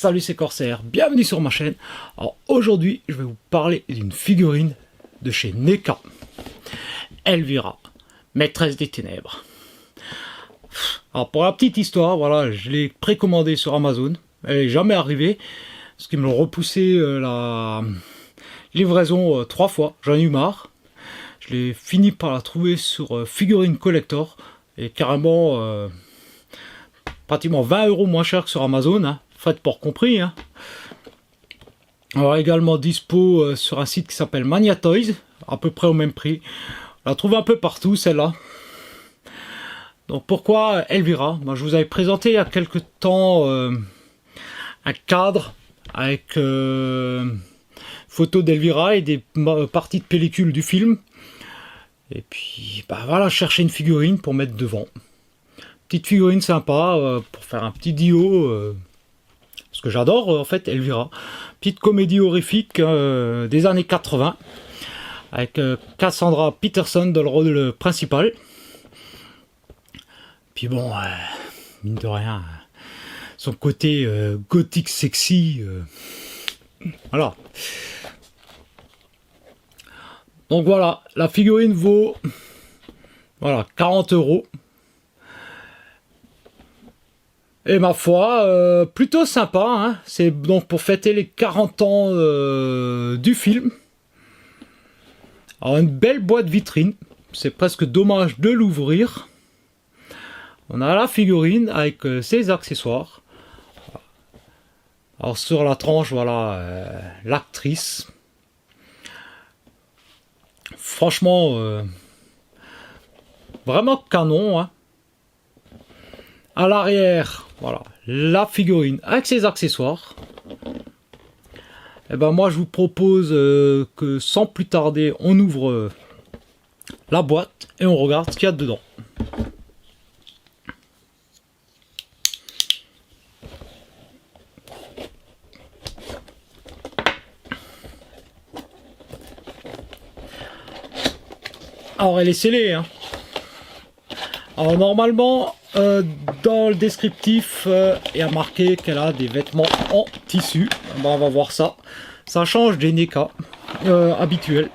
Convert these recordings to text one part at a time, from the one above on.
Salut, c'est Corsair, bienvenue sur ma chaîne. Alors aujourd'hui je vais vous parler d'une figurine de chez NECA, Elvira, maîtresse des ténèbres. Alors pour la petite histoire, voilà, je l'ai précommandée sur Amazon, elle n'est jamais arrivée, parce qu'ils me l'ont repoussé la livraison 3 fois, j'en ai eu marre. Je l'ai fini par la trouver sur Figurine Collector, et carrément pratiquement 20 € moins cher que sur Amazon, hein, frais de port compris. Hein. Alors également dispo sur un site qui s'appelle Mania Toys, à peu près au même prix. On la trouve un peu partout celle-là. Donc pourquoi Elvira? Moi, je vous avais présenté il y a quelques temps un cadre avec photos d'Elvira et des parties de pellicule du film. Et puis bah voilà, chercher une figurine pour mettre devant. Petite figurine sympa pour faire un petit duo. Parce que j'adore en fait Elvira. Petite comédie horrifique des années 80. Avec Cassandra Peterson dans le rôle principal. Puis bon, mine de rien, son côté gothique sexy. Voilà. Donc voilà, la figurine vaut voilà, 40 €. Et ma foi, plutôt sympa, hein. C'est donc pour fêter les 40 ans du film. Alors une belle boîte vitrine, c'est presque dommage de l'ouvrir. On a la figurine avec ses accessoires. Alors sur la tranche, voilà, l'actrice. Franchement, vraiment canon, hein. À l'arrière, voilà, la figurine avec ses accessoires. Et ben moi je vous propose que sans plus tarder, on ouvre la boîte et on regarde ce qu'il y a dedans. Alors elle est scellée, hein. Alors normalement dans le descriptif il y a marqué qu'elle a des vêtements en tissu. Ben, on va voir ça. Ça change des NECA habituels.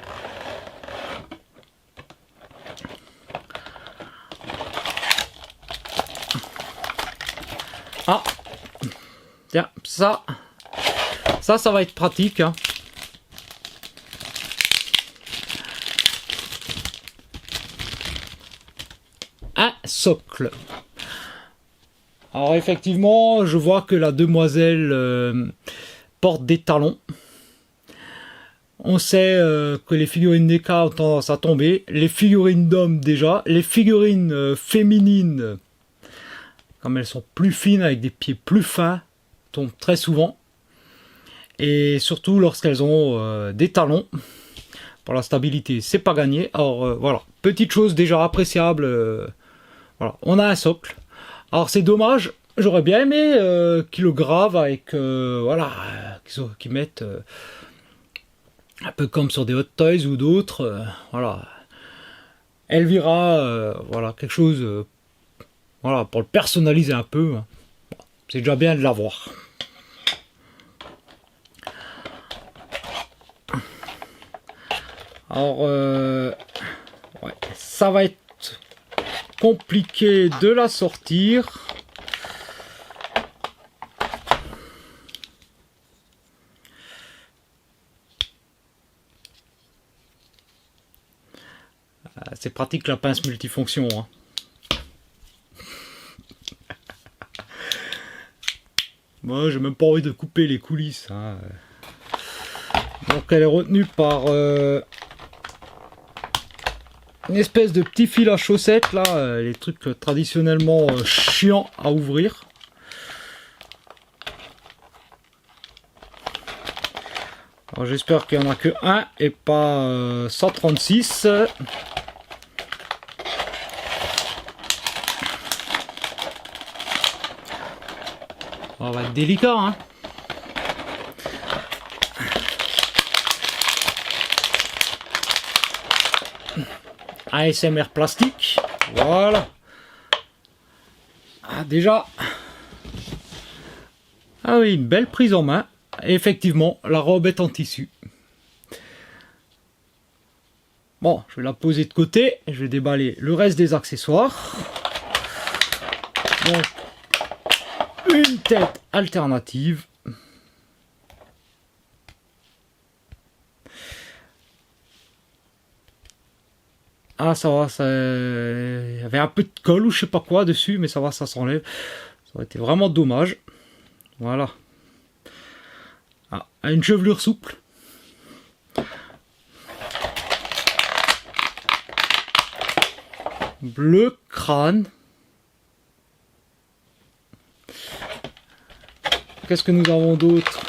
Ah, tiens, ça va être pratique, hein. Un socle. Alors effectivement, je vois que la demoiselle porte des talons. On sait que les figurines NECA ont tendance à tomber. Les figurines d'hommes déjà. Les figurines féminines, comme elles sont plus fines avec des pieds plus fins, tombent très souvent. Et surtout lorsqu'elles ont des talons. Pour la stabilité, c'est pas gagné. Alors voilà, petite chose déjà appréciable. Voilà, on a un socle. Alors c'est dommage, j'aurais bien aimé qu'ils le gravent avec, voilà, qu'ils mettent un peu comme sur des Hot Toys ou d'autres, voilà. Elvira, voilà, quelque chose, voilà, pour le personnaliser un peu, hein. Bon, c'est déjà bien de l'avoir. Alors, ouais, ça va être compliqué de la sortir. C'est pratique la pince multifonction, hein. Moi j'ai même pas envie de couper les coulisses, hein. Donc elle est retenue par une espèce de petit fil à chaussettes là, les trucs traditionnellement chiants à ouvrir. Alors j'espère qu'il n'y en a que un et pas 136. On va être délicat, hein. ASMR plastique, voilà. Ah, déjà, Ah oui, une belle prise en main. Et effectivement, la robe est en tissu. Bon, je vais la poser de côté. Je vais déballer le reste des accessoires. Donc, une tête alternative. Ah, ça va, ça... il y avait un peu de colle ou je sais pas quoi dessus, mais ça va, ça s'enlève. Ça aurait été vraiment dommage. Voilà. Ah, une chevelure souple. Bleu crâne. Qu'est-ce que nous avons d'autre?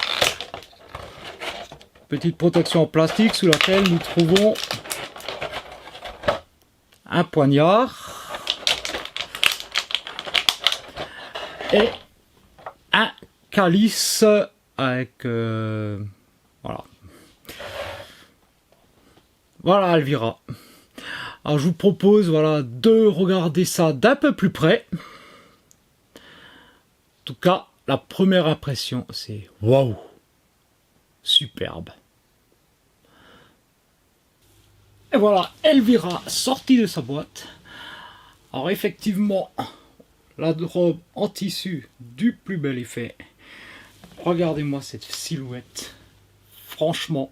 Petite protection en plastique sous laquelle nous trouvons un poignard et un calice avec voilà. Voilà Elvira. Alors je vous propose voilà de regarder ça d'un peu plus près. En tout cas, la première impression c'est waouh, superbe. Et voilà, Elvira sortie de sa boîte. Alors effectivement, la robe en tissu du plus bel effet. Regardez-moi cette silhouette. Franchement,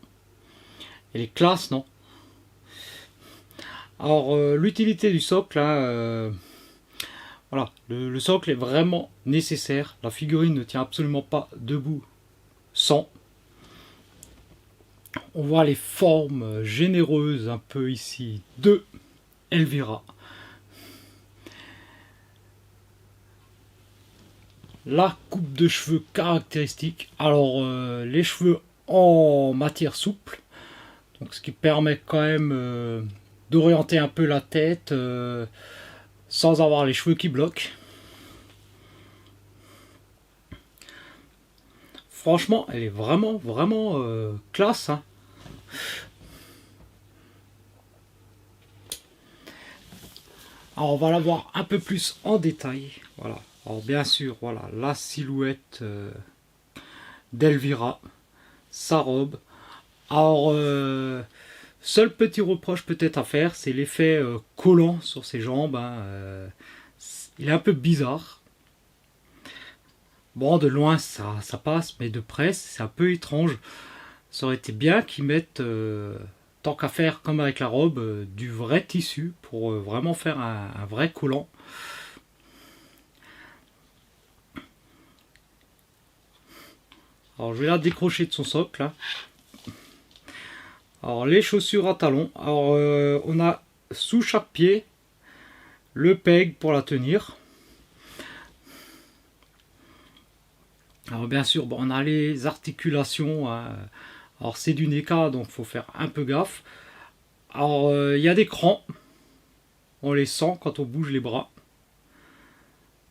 elle est classe, non? Alors l'utilité du socle, hein, voilà, le socle est vraiment nécessaire. La figurine ne tient absolument pas debout sans. On voit les formes généreuses un peu ici de Elvira. La coupe de cheveux caractéristique. Alors les cheveux en matière souple, donc ce qui permet quand même d'orienter un peu la tête sans avoir les cheveux qui bloquent. Franchement, elle est vraiment classe. Hein. Alors on va la voir un peu plus en détail. Voilà. Alors bien sûr, voilà la silhouette d'Elvira, sa robe. Alors seul petit reproche peut-être à faire, c'est l'effet collant sur ses jambes. Hein. Il est un peu bizarre. Bon, de loin ça passe, mais de près c'est un peu étrange. Ça aurait été bien qu'ils mettent, tant qu'à faire comme avec la robe, du vrai tissu pour vraiment faire un vrai collant. Alors je vais la décrocher de son socle. Hein. Alors les chaussures à talons. Alors on a sous chaque pied le peg pour la tenir. Alors bien sûr, bon, on a les articulations. Hein. Alors c'est du NECA, donc il faut faire un peu gaffe. Alors il y a des crans. On les sent quand on bouge les bras.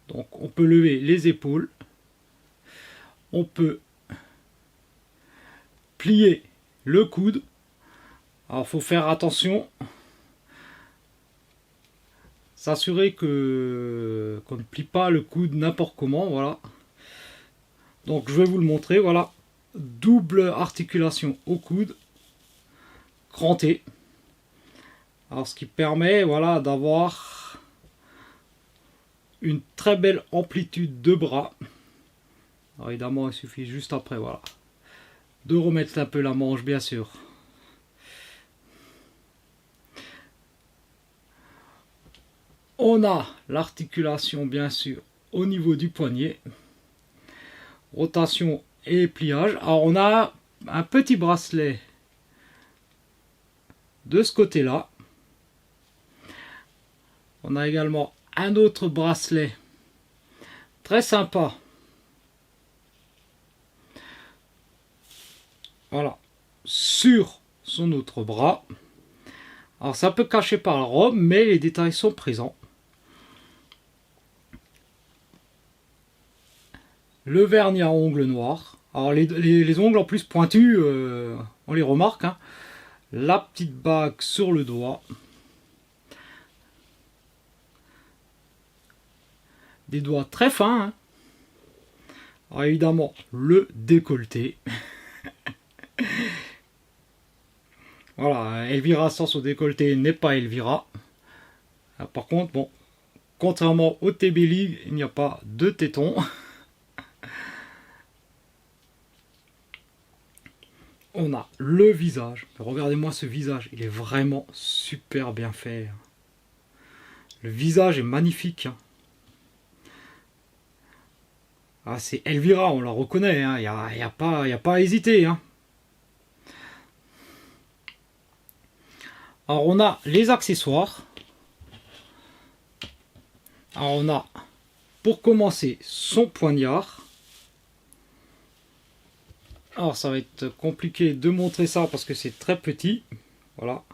Donc on peut lever les épaules. On peut plier le coude. Alors il faut faire attention. S'assurer qu'on ne plie pas le coude n'importe comment. Voilà. Donc je vais vous le montrer, voilà, double articulation au coude, cranté. Alors ce qui permet, voilà, d'avoir une très belle amplitude de bras. Alors évidemment, il suffit juste après, voilà, de remettre un peu la manche, bien sûr. On a l'articulation, bien sûr, au niveau du poignet. Rotation et pliage. Alors on a un petit bracelet de ce côté là. On a également un autre bracelet très sympa. Voilà, sur son autre bras. Alors c'est un peu caché par la robe, mais les détails sont présents. Le vernis à ongles noir. Alors les ongles en plus pointus, on les remarque. Hein. La petite bague sur le doigt. Des doigts très fins. Hein. Alors évidemment, le décolleté. Voilà, Elvira sans son décolleté n'est pas Elvira. Par contre, bon, contrairement au TB League, il n'y a pas de tétons. On a le visage. Regardez-moi ce visage, il est vraiment super bien fait. Le visage est magnifique. Ah, c'est Elvira, on la reconnaît, il n'y a pas à hésiter. Alors on a les accessoires. Alors on a, pour commencer, son poignard. Alors ça va être compliqué de montrer ça parce que c'est très petit. Voilà.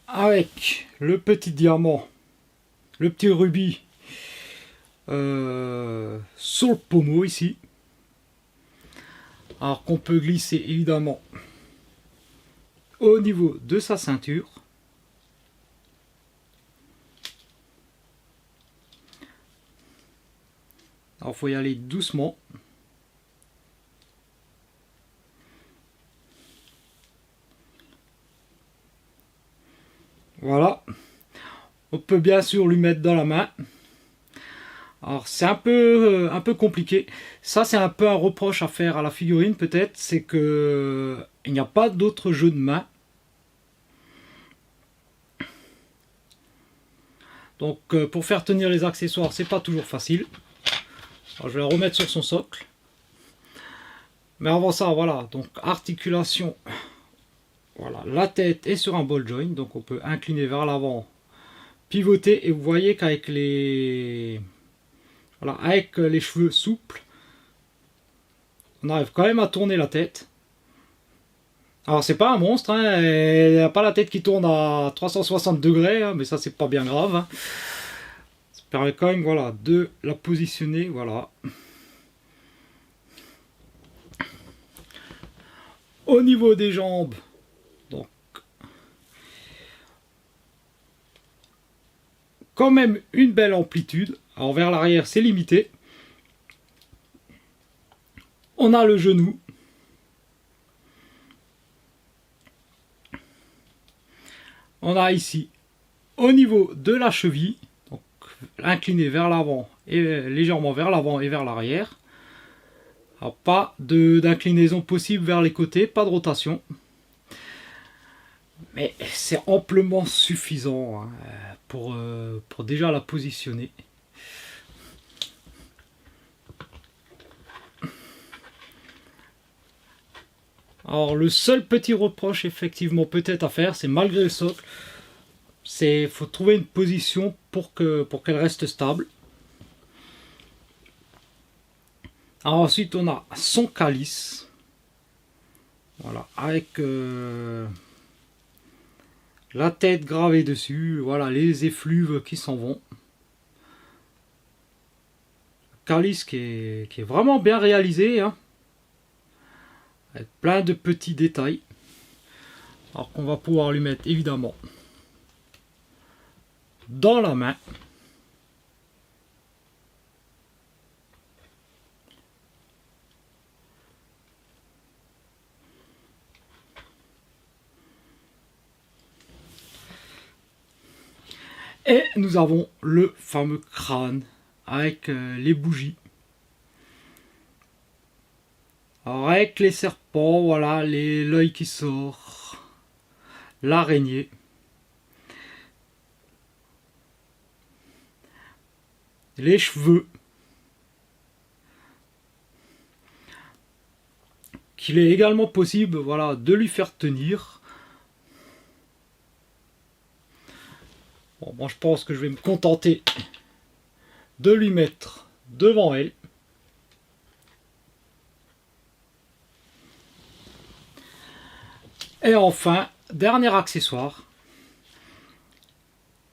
Avec le petit diamant, le petit rubis sur le pommeau ici. Alors qu'on peut glisser évidemment au niveau de sa ceinture. Alors il faut y aller doucement. Voilà. On peut bien sûr lui mettre dans la main. Alors c'est un peu compliqué. Ça c'est un peu un reproche à faire à la figurine peut-être. C'est que il n'y a pas d'autre jeu de main. Donc pour faire tenir les accessoires, c'est pas toujours facile. Alors, je vais la remettre sur son socle. Mais avant ça, voilà, donc articulation. Voilà, la tête est sur un ball joint, donc on peut incliner vers l'avant, pivoter, et vous voyez qu'avec les cheveux souples, on arrive quand même à tourner la tête. Alors c'est pas un monstre, il n'y a pas la tête qui tourne à 360 degrés, mais ça c'est pas bien grave. Ça permet quand même, voilà, de la positionner, voilà. Au niveau des jambes, donc quand même une belle amplitude. Alors vers l'arrière c'est limité. On a le genou. On a ici au niveau de la cheville, donc incliné vers l'avant et légèrement vers l'avant et vers l'arrière. Pas d'inclinaison possible vers les côtés, pas de rotation. Mais c'est amplement suffisant pour déjà la positionner. Alors le seul petit reproche effectivement peut-être à faire, c'est malgré le socle, c'est faut trouver une position pour qu'elle reste stable. Alors ensuite on a son calice, voilà, avec la tête gravée dessus, voilà, les effluves qui s'en vont. Calice qui est vraiment bien réalisé, avec plein de petits détails. Alors qu'on va pouvoir lui mettre évidemment dans la main. Et nous avons le fameux crâne avec les bougies. Alors avec les serpents, voilà, l'œil qui sort, l'araignée. Les cheveux. Qu'il est également possible, voilà, de lui faire tenir. Bon, moi je pense que je vais me contenter de lui mettre devant elle. Et enfin, dernier accessoire,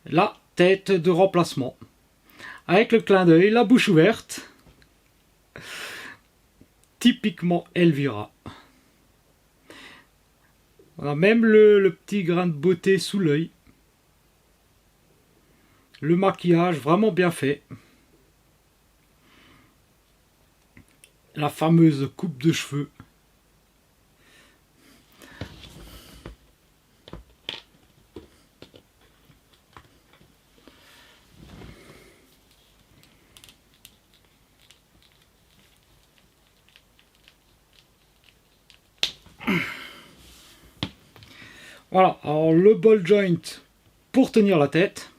la tête de remplacement. Avec le clin d'œil, la bouche ouverte. Typiquement Elvira. On a même le petit grain de beauté sous l'œil. Le maquillage vraiment bien fait. la fameuse coupe de cheveux. Voilà, alors le ball joint pour tenir la tête.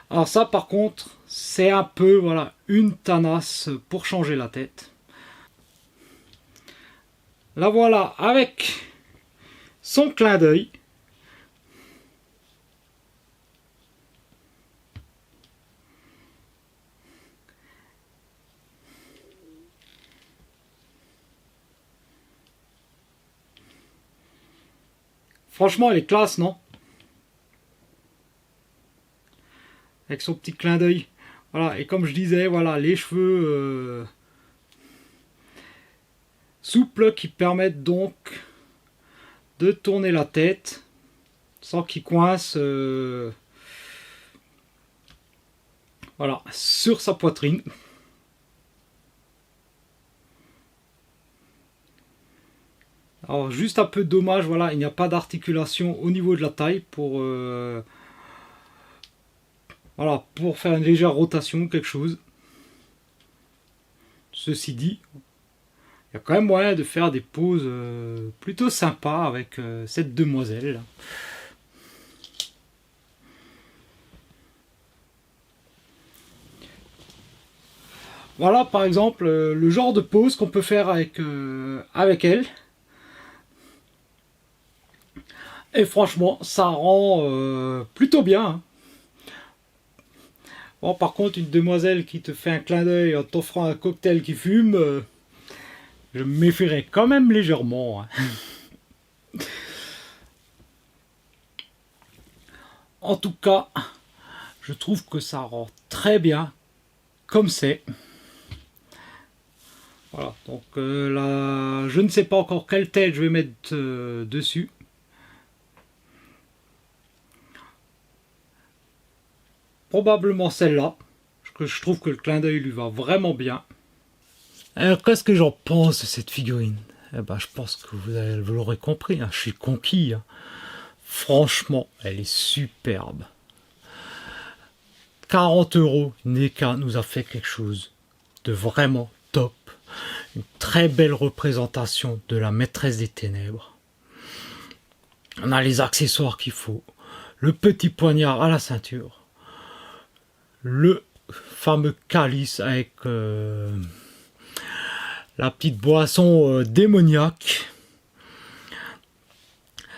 Alors ça par contre, c'est un peu voilà une tanasse pour changer la tête. La voilà avec son clin d'œil. Franchement, elle est classe, non? Avec son petit clin d'œil. Voilà, et comme je disais, voilà, les cheveux souples qui permettent donc de tourner la tête sans qu'il coince voilà, sur sa poitrine. Alors juste un peu dommage, voilà, il n'y a pas d'articulation au niveau de la taille pour voilà, pour faire une légère rotation, quelque chose. Ceci dit, il y a quand même moyen de faire des poses plutôt sympas avec cette demoiselle. Voilà par exemple le genre de pose qu'on peut faire avec elle. Et franchement, ça rend plutôt bien. Hein. Bon, par contre, une demoiselle qui te fait un clin d'œil en t'offrant un cocktail qui fume, je me méfierais quand même légèrement. Hein. En tout cas, je trouve que ça rend très bien comme c'est. Voilà, donc là, je ne sais pas encore quelle tête je vais mettre dessus. Probablement celle-là, parce que je trouve que le clin d'œil lui va vraiment bien. Alors qu'est-ce que j'en pense de cette figurine? Eh ben, je pense que vous l'aurez compris, hein, je suis conquis. Hein. Franchement, elle est superbe. 40 €, NECA nous a fait quelque chose de vraiment top. Une très belle représentation de la maîtresse des ténèbres. On a les accessoires qu'il faut. Le petit poignard à la ceinture. Le fameux calice avec la petite boisson démoniaque.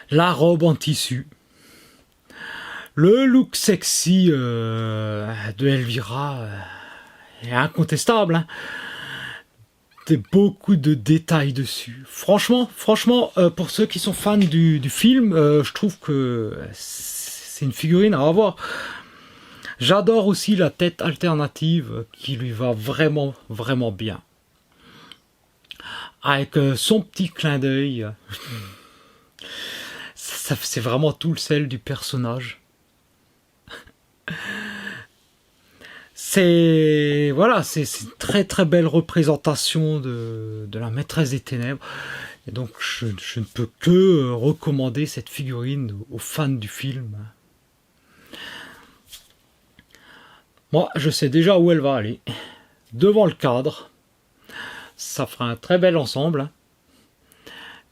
La robe en tissu. Le look sexy de Elvira est incontestable. Hein. Beaucoup de détails dessus. Franchement, pour ceux qui sont fans du film, je trouve que c'est une figurine à avoir. J'adore aussi la tête alternative qui lui va vraiment, vraiment bien. Avec son petit clin d'œil. C'est vraiment tout le sel du personnage. Voilà, c'est une très très belle représentation de la maîtresse des ténèbres. Et donc je ne peux que recommander cette figurine aux fans du film. Moi, je sais déjà où elle va aller. Devant le cadre. Ça fera un très bel ensemble.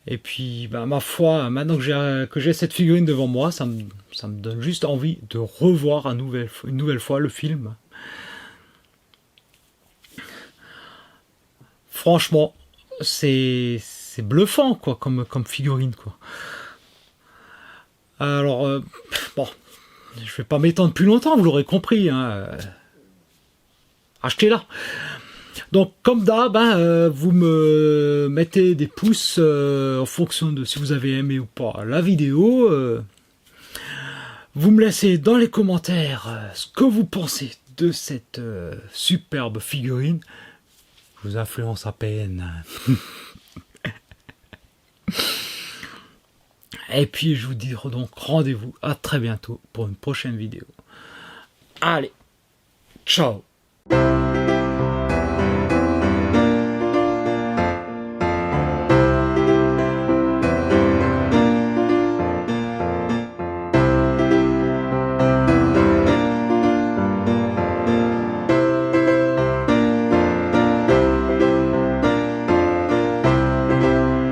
Et puis, bah, ma foi, maintenant que j'ai cette figurine devant moi, ça me donne juste envie de revoir une nouvelle fois le film. Franchement, c'est bluffant, quoi, comme figurine, quoi. Alors, bon, je vais pas m'étendre plus longtemps, vous l'aurez compris, hein. Achetez-la. Donc, comme d'hab, hein, vous me mettez des pouces en fonction de si vous avez aimé ou pas la vidéo. Vous me laissez dans les commentaires ce que vous pensez de cette superbe figurine. Je vous influence à peine. Et puis, je vous dis donc rendez-vous à très bientôt pour une prochaine vidéo. Allez, ciao!